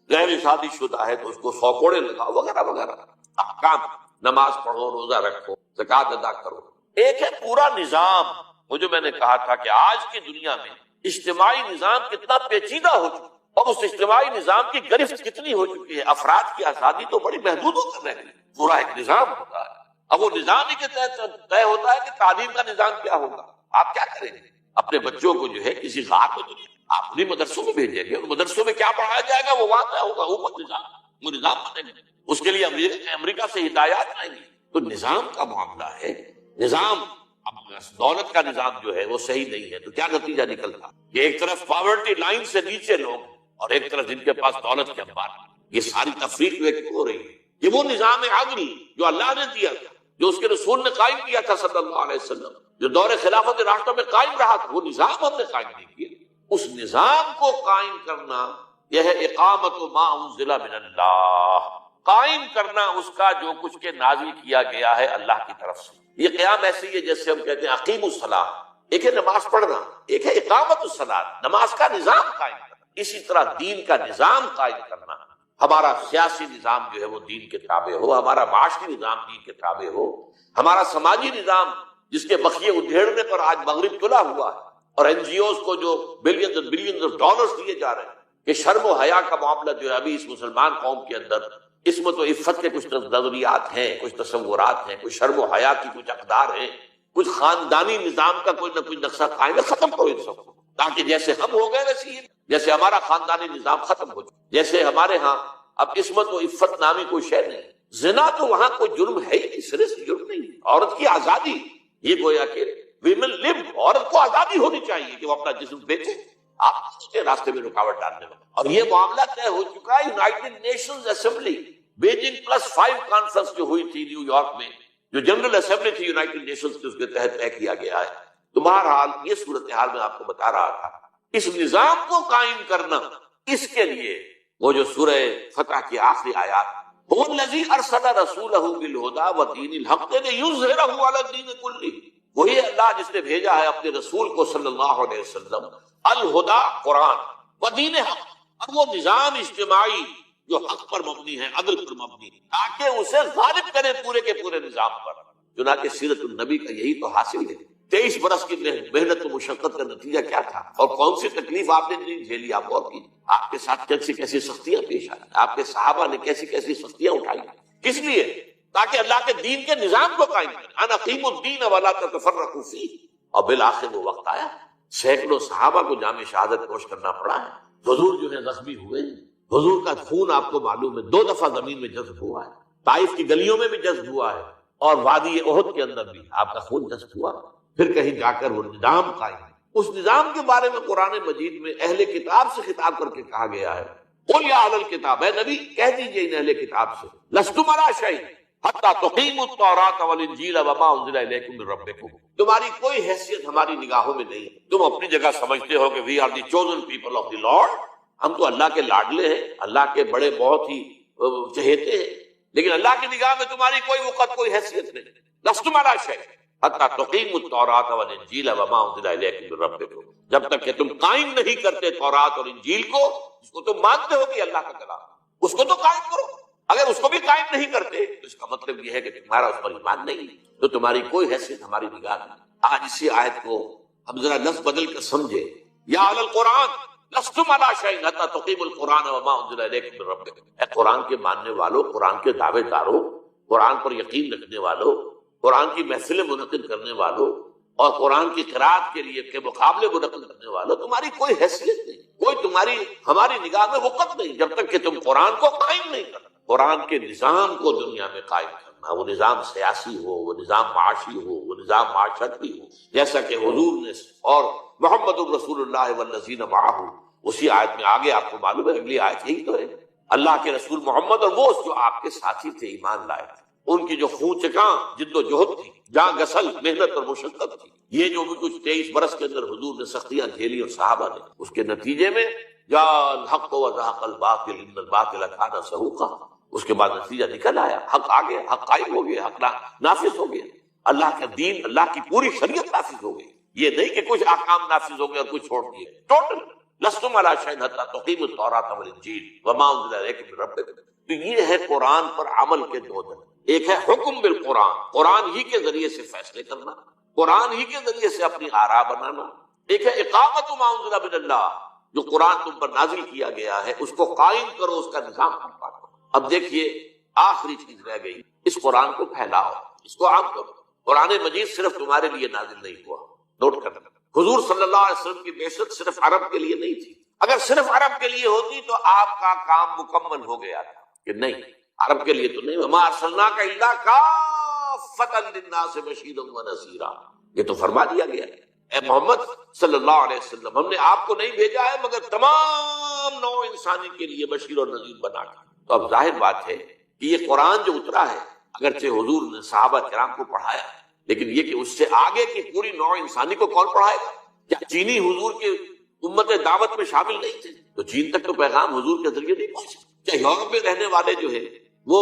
غیر شادی شدہ ہے تو اس کو 100 کوڑے لگاؤ، وغیرہ وغیرہ احکام، نماز پڑھو، روزہ رکھو، زکوٰۃ ادا کرو۔ ایک ہے پورا نظام، وہ جو میں نے کہا تھا کہ آج کی دنیا میں اجتماعی نظام کتنا پیچیدہ ہو چکا اور اس اجتماعی نظام کی گرفت کتنی ہو چکی ہے۔ افراد کی آزادی تو بڑی محدود ہو کر رہ گئی، پورا ایک نظام ہوتا ہے، اب وہ نظام ہی کے تحت طے ہوتا ہے کہ تعلیم کا نظام کیا ہوگا۔ آپ کیا کریں گے؟ اپنے بچوں کو جو ہے کسی غار میں دنیا آپ انہیں مدرسوں میں بھیجیں گے، اور مدرسوں میں کیا پڑھایا جائے گا وہ وہاں طے ہوگا، اوپر نظام، وہ نظام بنے گا، اس کے لیے امریکہ سے ہدایات آئیں گی۔ تو نظام کا معاملہ ہے، نظام اب دولت کا نظام جو ہے وہ صحیح نہیں ہے تو کیا نتیجہ نکلتا کہ ایک طرف پاورٹی لائن سے نیچے لوگ اور ایک طرف جن کے پاس دولت کے انبار، یہ ساری تفریق جو ہے ہو رہی ہے۔ یہ وہ نظام عدل جو اللہ نے دیا تھا، جو اس کے رسول نے قائم کیا تھا صلی اللہ علیہ وسلم، جو دور خلافت راستوں میں قائم رہا تھا، وہ نظام ہم نے قائم نہیں کیا۔ اس نظام کو قائم کرنا یہ ہے اقامت ما انزل من اللہ، قائم کرنا اس کا جو کچھ کے نازل کیا گیا ہے اللہ کی طرف سے۔ یہ قیام ایسی ہے جیسے ہم کہتے ہیں اقیم الصلاۃ، ایک ہے نماز پڑھنا، ایک ہے اقامت الصلاۃ، نماز کا نظام قائم کرنا۔ اسی طرح دین کا نظام قائم کرنا، ہمارا سیاسی نظام جو ہے وہ دین کے تابع ہو، ہمارا معاشی نظام دین کے تابع ہو، ہمارا سماجی نظام جس کے بخیے ادھیڑنے پر آج مغرب تلا ہوا ہے، اور این جی اوز کو جو بلینز اور بلینز آف ڈالرز دیے جا رہے ہیں کہ شرم و حیا کا معاملہ جو ہے ابھی اس مسلمان قوم کے اندر عصمت و عفت کے کچھ نظریات ہیں، کچھ تصورات ہیں، کچھ شرم و حیا کی کچھ اقدار ہیں، کچھ خاندانی نظام کا کوئی نہ کوئی نقشہ قائم ہے، ختم کرو ان سب کو، تاکہ جیسے ہم ہو گئے ویسے ہی، جیسے ہمارا خاندانی نظام ختم ہو چکا، جیسے ہمارے ہاں اب عصمت و عفت نامی کوئی شے نہیں، زنا تو وہاں کوئی جرم ہے ہی نہیں، سرے سے جرم نہیں، عورت کی آزادی، یہ گویا کہ ویمن لیو، عورت کو آزادی ہونی چاہیے کہ وہ اپنا جسم بیچے، آپ اس کے راستے میں رکاوٹ ڈالنے میں، اور یہ معاملہ طے ہو چکا ہے۔ United nations assembly Beijing +5 conference جو ہوئی تھی نیو یارک میں، جو جنرل اسمبلی تھی یونائٹڈ نیشنز کی، اس کے تحت طے کیا گیا ہے۔ تو بہرحال یہ صورتحال میں آپ کو بتا رہا تھا، اس نظام کو قائم کرنا، اس کے لیے وہ جو سورہ فتح کی آخری آیات، هو الذی ارسل رسولہ بالہدی ودین الحق لیظہرہ علی الدین کلہ، وہی اللہ جس نے بھیجا ہے اپنے رسول کو صلی اللہ علیہ وسلم، الہدا قرآن، ودین حق، اور وہ نظام اجتماعی جو حق پر مبنی ہے، عدل پر مبنی، تاکہ اسے غالب کرے پورے کے پورے نظام پر۔ چنانچہ سیرت النبی کا یہی تو حاصل ہے۔ 23 برس کی محنت و مشقت کا نتیجہ کیا تھا، اور کون سی تکلیف آپ نے نہیں جھیلی، آپ غور کیجیے، آپ کے ساتھ کیسی کیسی سختیاں پیش آئی، آپ کے صحابہ نے کیسی کیسی سختیاں اٹھائی، کس لیے؟ تاکہ اللہ کے دین کے نظام کو قائم کریں، ان اقیموا الدین ولا تتفرقوا فیہ، اور بالآخر وہ وقت آیا، سینکڑوں صحابہ کو جام شہادت نوش کرنا پڑا ہے، حضور جو ہے زخمی ہوئے، حضور کا خون آپ کو معلوم ہے 2 دفعہ زمین میں جذب ہوا ہے، طائف کی گلیوں میں بھی جذب ہوا ہے، اور وادی احد کے اندر بھی آپ کا خون جذب ہوا، پھر کہیں جا کر وہ نظام قائم ہے۔ اس نظام کے بارے میں قرآن مجید میں اہل کتاب سے خطاب کر کے کہا گیا ہے، قل یا اہل الکتاب، اے نبی کہہ دیجئے ان اہل کتاب سے، لستم علی شیء حتی تقیموا التوراۃ والانجیل وما انزل الیکم من ربکم، تمہاری کوئی حیثیت ہماری نگاہوں میں نہیں، تم اپنی جگہ سمجھتے ہو کہ we are the chosen people of the lord, ہم تو اللہ کے لاڈلے ہیں، اللہ کے بڑے بہت ہی چہیتے ہیں، لیکن اللہ کی نگاہ میں تمہاری کوئی وقت کوئی حیثیت نہیں، لستم علی شیء حتی تقیموا التوراۃ والانجیل وما انزل الیکم من ربکم، جب تک کہ تم قائم نہیں کرتے تورات اور انجیل کو، جس کو تم مانتے ہو کہ اللہ کا کلام، اس کو تو قائم کرو، اگر اس کو بھی قائم نہیں کرتے تو اس کا مطلب یہ ہے کہ تمہارا اس پر ایمان نہیں، تو تمہاری کوئی حیثیت ہماری نگاہ میں۔ آج اسی آیت کو ہم ذرا لفظ بدل کر سمجھے، یا اہل القرآن لستم علی شیء حتی تقیموا القرآن وما انزل الیکم من ربکم، اے قرآن کے ماننے والوں، قرآن کے دعوے داروں، قرآن پر یقین رکھنے والوں، قرآن کی محفلیں منعقد کرنے والوں، اور قرآن کی قرأت کے لیے کے مقابلے منعقد کرنے والوں، تمہاری کوئی حیثیت نہیں، کوئی تمہاری ہماری نگاہ میں وقت نہیں، جب تک کہ تم قرآن کو قائم نہیں کرنا، قرآن کے نظام کو دنیا میں قائم کرنا، وہ نظام سیاسی ہو، وہ نظام معاشی ہو، وہ نظام معاشرتی ہو، جیسا کہ حضور نے اور محمد الرسول اللہ والذین معہ، اسی آیت میں آگے آپ کو معلوم ہے اگلی آیت یہی تو ہے، اللہ کے رسول محمد اور وہ جو آپ کے ساتھی تھے، ایمان لائے تھے، ان کی جو خون چکاں جد و جہد تھی، جاں گسل محنت اور مشقت تھی، یہ جو بھی کچھ 23 برس کے اندر حضور نے سختیاں جھیلی اور صحابہ نے، اس کے نتیجے میں جاء الحق وزهق الباطل ان الباطل كان زهوقا، اس کے بعد نتیجہ نکل آیا، حق آ گیا، حق قائم ہو گیا، حق نافذ ہو گیا۔ اللہ کا دین، اللہ کی پوری شریعت نافذ ہو گئی. یہ نہیں کہ کچھ احکام نافذ ہو گئے اور کچھ چھوڑ دیے. ٹوٹل لستم علی شیء حتی تقیموا التوراۃ والانجیل وما انزل الیکم من ربکم. تو یہ ہے قرآن پر عمل کے دو دن. ایک ہے حکم بالقرآن، قرآن ہی کے ذریعے سے فیصلے کرنا، قرآن ہی کے ذریعے سے اپنی آراء بنانا. ایک ہے اقامت ما انزل من اللہ، جو قرآن تم پر نازل کیا گیا ہے اس کو قائم کرو، اس کا نظام برپا کرو. اب دیکھیے آخری چیز رہ گئی، اس قرآن کو پھیلاؤ، اس کو عام کرو. قرآن مجید صرف تمہارے لیے نازل نہیں ہوا، نوٹ کرنا. حضور صلی اللہ علیہ وسلم کی بعثت صرف عرب کے لیے نہیں تھی. اگر صرف عرب کے لیے ہوتی تو آپ کا کام مکمل ہو گیا تھا، کہ نہیں عرب کے لیے تو نہیں. وما ارسلناک الا کافۃ للناس بشیرا ونذیرا، یہ تو فرما دیا گیا ہے اے محمد صلی اللہ علیہ وسلم، ہم نے آپ کو نہیں بھیجا ہے مگر تمام نوع انسانی کے لیے بشیر اور نذیر بنا کر. تو اب ظاہر بات ہے کہ یہ قرآن جو اترا ہے، اگرچہ حضور نے صحابہ کرام کو پڑھایا، لیکن یہ کہ اس سے آگے کی پوری نوع انسانی کو کون پڑھائے گا؟ کیا چینی حضور کے امت دعوت میں شامل نہیں تھے تو چین تک تو پیغام حضور کے ذریعے نہیں پہنچا. کیا یورپ میں رہنے والے جو ہے وہ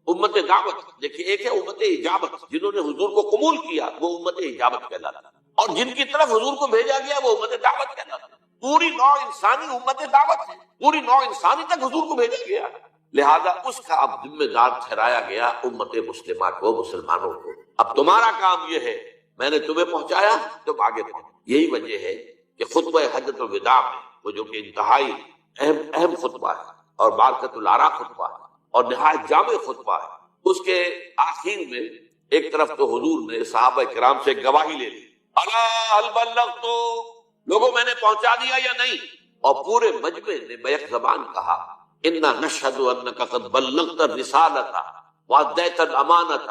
امت دعوت، دیکھیے ایک ہے امت اجابت، جنہوں نے حضور کو قبول کیا وہ امت اجابت کہلاتا، اور جن کی طرف حضور کو بھیجا گیا وہ امت دعوت کہلاتا. پوری نوع انسانی امت دعوت ہے، پوری نوع انسانی تک حضور کو بھیجا گیا، لہذا اس کا اب ذمہ دار ٹھہرایا گیا امت مسلمہ کو، مسلمانوں کو. اب تمہارا کام یہ ہے، میں نے تمہیں پہنچایا تم آگے پہنچو. یہی وجہ ہے کہ خطبہ حجۃ الوداع میں، وہ جو کہ انتہائی اہم خطبہ ہے اور بارکۃ الآراء خطبہ ہے اور نہایت جامع خطبہ ہے، اس کے آخر میں ایک طرف تو حضور نے صحابہ کرام سے گواہی لے لی، الا هل بلغت، لوگوں میں نے پہنچا دیا یا نہیں؟ اور پورے مجمع نے بیک زبان کہا انا نشهد انك قد بلغت الرسالۃ وادیت الامانۃ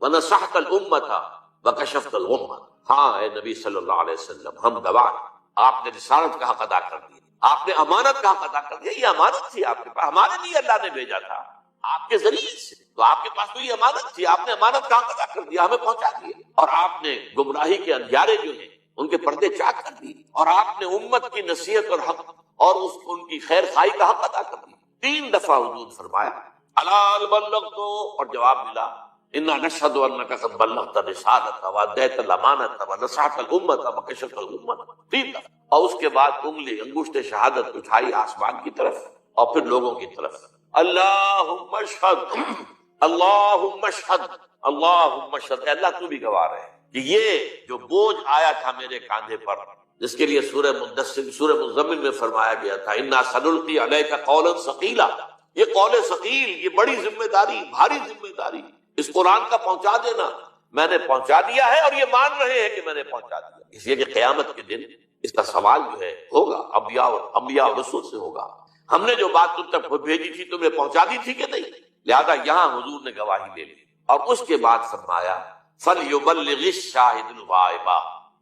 ونصحت الامۃ وکشفت الغمۃ. ہاں اے نبی صلی اللہ علیہ وسلم، ہم گواہ ہیں، آپ نے رسالت کا حق ادا کر دیا، آپ نے امانت کا حق ادا کر دیا. یہ امانت تھی آپ کے پاس، ہمارے لیے اللہ نے بھیجا تھا آپ کے ذریعے سے، تو آپ کے پاس تو یہ امانت تھی، آپ نے امانت کا حق ادا کر دیا، ہمیں پہنچا دیا. اور آپ نے گمراہی کے اندھیارے جو ہیں ان کے پردے چاک کر دیے، اور آپ نے امت کی نصیحت اور حق اور ان کی خیر خواہی کا حق ادا کر دیا. 3 دفعہ حضور فرمایا الا هل بلغت، اور جواب ملا انا نشهد انك قد بلغت الرسالۃ وادیت الامانۃ ونصحت الامۃ وکشفت الغمۃ. 3 دفعہ. اور اس کے بعد انگشت شہادت اٹھائی آسمان کی طرف اور پھر لوگوں کی طرف، اللہم اشہد اللہم اشہد اللہم اشہد. اللہ تو بھی گواہ رہے کہ یہ جو بوجھ آیا تھا میرے کاندھے پر، جس کے لیے سورہ مدثر، سورہ مزمل میں فرمایا گیا تھا انا سنلقی علیک قولا ثقیلا، یہ قول ثقیل، یہ بڑی ذمہ داری، بھاری ذمہ داری، اس قرآن کا پہنچا دینا، میں نے پہنچا دیا ہے اور یہ مان رہے ہیں کہ میں نے پہنچا دیا. اس لیے کہ قیامت کے دن اس کا سوال جو ہے ہوگا انبیاء اور رسول سے ہوگا، ہم نے جو بات تم تک بھیجی تھی تم نے پہنچا دی تھی کہ نہیں؟ لہذا یہاں حضور نے گواہی لے لی. اور اس کے بعد فرمایا فَلْيُبَلِّغِ الشَّاهِدُ الْغَائِبَ،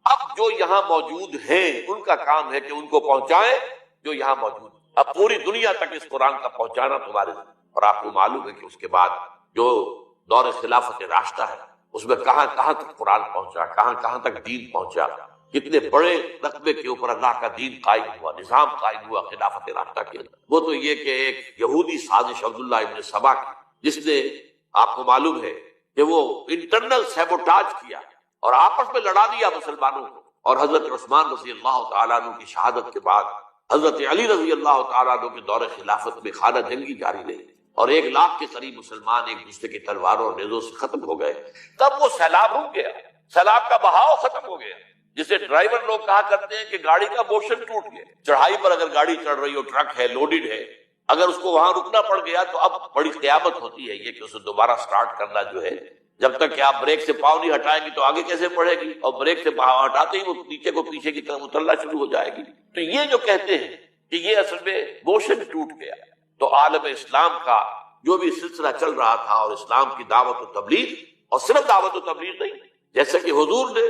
اب جو یہاں موجود ہیں ان کا کام ہے کہ ان کو پہنچائیں جو یہاں موجود ہیں. اب پوری دنیا تک اس قرآن کا پہنچانا تمہارے ذمہ. اور آپ کو معلوم ہے کہ اس کے بعد جو دور خلافت راشدہ ہے اس میں کہاں کہاں تک قرآن پہنچا، کہاں کہاں تک دین پہنچا، کتنے بڑے رقبے کے اوپر اللہ کا دین قائم ہوا، نظام قائم ہوا خلافت راشدہ کے اندر. وہ تو یہ کہ ایک یہودی سازش عبداللہ ابن سبا کی، جس نے آپ کو معلوم ہے کہ وہ انٹرنل سیبوٹاج کیا اور آپس میں لڑا دیا مسلمانوں کو. اور حضرت عثمان رضی اللہ تعالیٰ عنہ کی شہادت کے بعد حضرت علی رضی اللہ تعالیٰ عنہ کے دور خلافت میں خانہ جنگی جاری رہی اور 1 لاکھ کے قریب مسلمان ایک دوسرے کی تلواروں اور نیزوں سے ختم ہو گئے. تب وہ سیلاب رک گیا، سیلاب کا بہاؤ ختم ہو گیا، جسے ڈرائیور لوگ کہا کرتے ہیں کہ گاڑی کا موشن ٹوٹ گیا. چڑھائی پر اگر گاڑی چڑھ رہی ہو، ٹرک ہے، لوڈڈ ہے، اگر اس کو وہاں رکنا پڑ گیا تو اب بڑی قیامت ہوتی ہے یہ کہ اسے دوبارہ سٹارٹ کرنا جو ہے، جب تک کہ آپ بریک سے پاؤں نہیں ہٹائیں گی تو آگے کیسے بڑھے گی، اور بریک سے پاؤں ہٹاتے ہی وہ نیچے کو پیچھے کی طرف اترنا شروع ہو جائے گی. تو یہ جو کہتے ہیں کہ یہ اصل میں موشن ٹوٹ گیا. تو عالم اسلام کا جو بھی سلسلہ چل رہا تھا اور اسلام کی دعوت و تبلیغ، اور صرف دعوت و تبلیغ نہیں، جیسا کہ حضور نے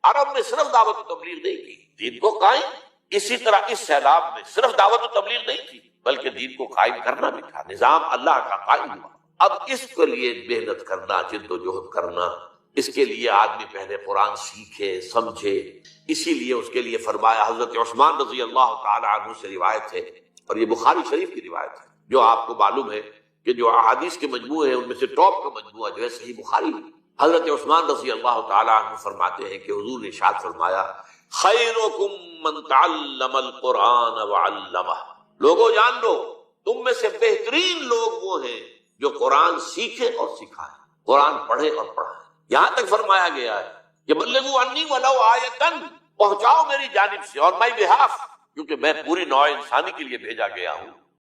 عرب میں صرف دعوت و تبلیغ نہیں کی، دین کو قائم، اسی طرح اس سیلاب میں صرف دعوت و تبلیغ نہیں تھی بلکہ دین کو قائم کرنا بھی تھا، نظام اللہ کا قائم ہوا. اب اس کے لیے محنت کرنا، جد و جہد کرنا، اس کے لیے آدمی پہلے قرآن سیکھے، سمجھے. اسی لیے اس کے لیے فرمایا، حضرت عثمان رضی اللہ تعالی عنہ سے روایت ہے اور یہ بخاری شریف کی روایت ہے، جو آپ کو معلوم ہے کہ جو احادیث کے مجموعے ہیں ان میں سے ٹاپ کا مجموعہ جو ہے صحیح بخاری ہے. حضرت عثمان رضی اللہ تعالیٰ عنہ فرماتے ہیں کہ حضور نے ارشاد فرمایا خیرکم من تعلم القرآن وعلمہ، لوگوں جان لو تم میں سے بہترین لوگ وہ ہیں جو قرآن سیکھے اور سکھائے، قرآن پڑھے اور پڑھائے۔ یہاں تک فرمایا گیا ہے کہ بلغوا عنی ولو آیۃ، پہنچاؤ میری جانب سے اور مائی بہاف، کیونکہ میں پوری نوع انسانی کے لیے بھیجا گیا ہوں۔